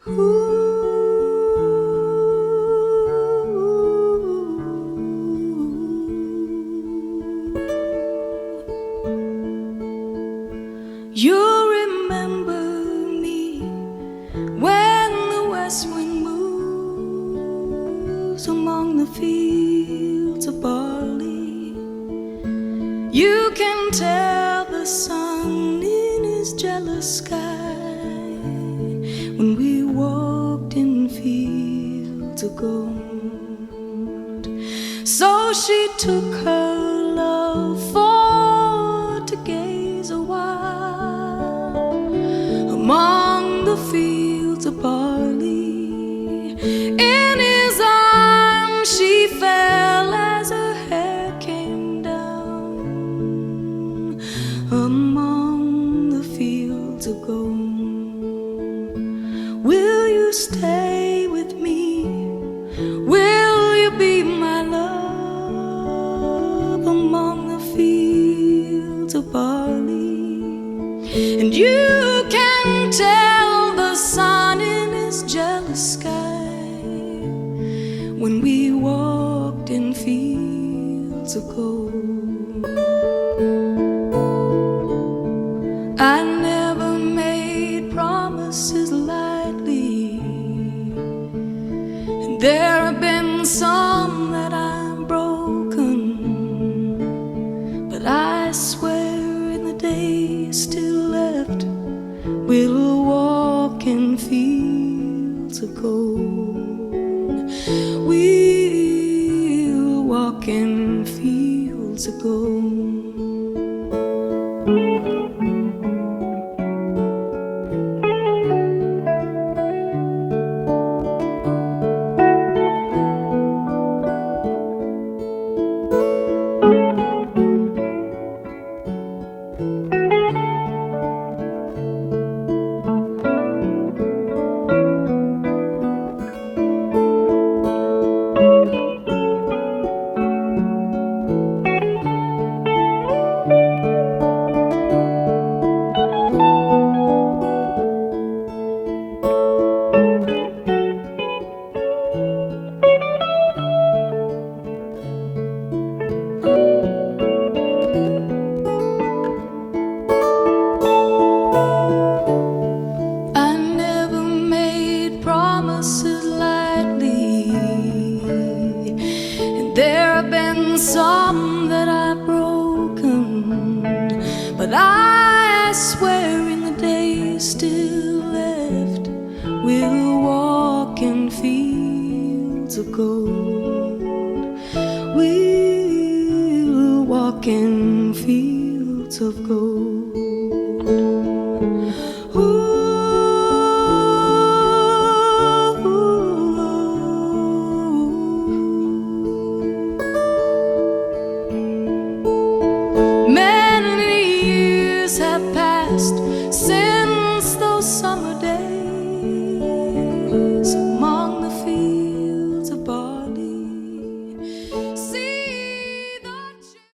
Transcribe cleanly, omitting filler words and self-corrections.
You remember me when the west wind moves among the fields of barley. You can tell the sun in his jealous sky when we walked in fields of gold. So she took her love for to gaze a while among the fields of barley. In his arms she fell as her hair came down among the fields of gold. Will you stay with me? Will you be my love among the fields of barley? And you can tell the sun in his jealous sky when we walked in fields of gold. I never made promises lightly, and there have been some that I've broken, but I swear in the days still left we'll walk in fields of gold. We'll walk in fields of gold. There have been some that I've broken, but I swear in the days still left we'll walk in fields of gold. We'll walk in fields of gold.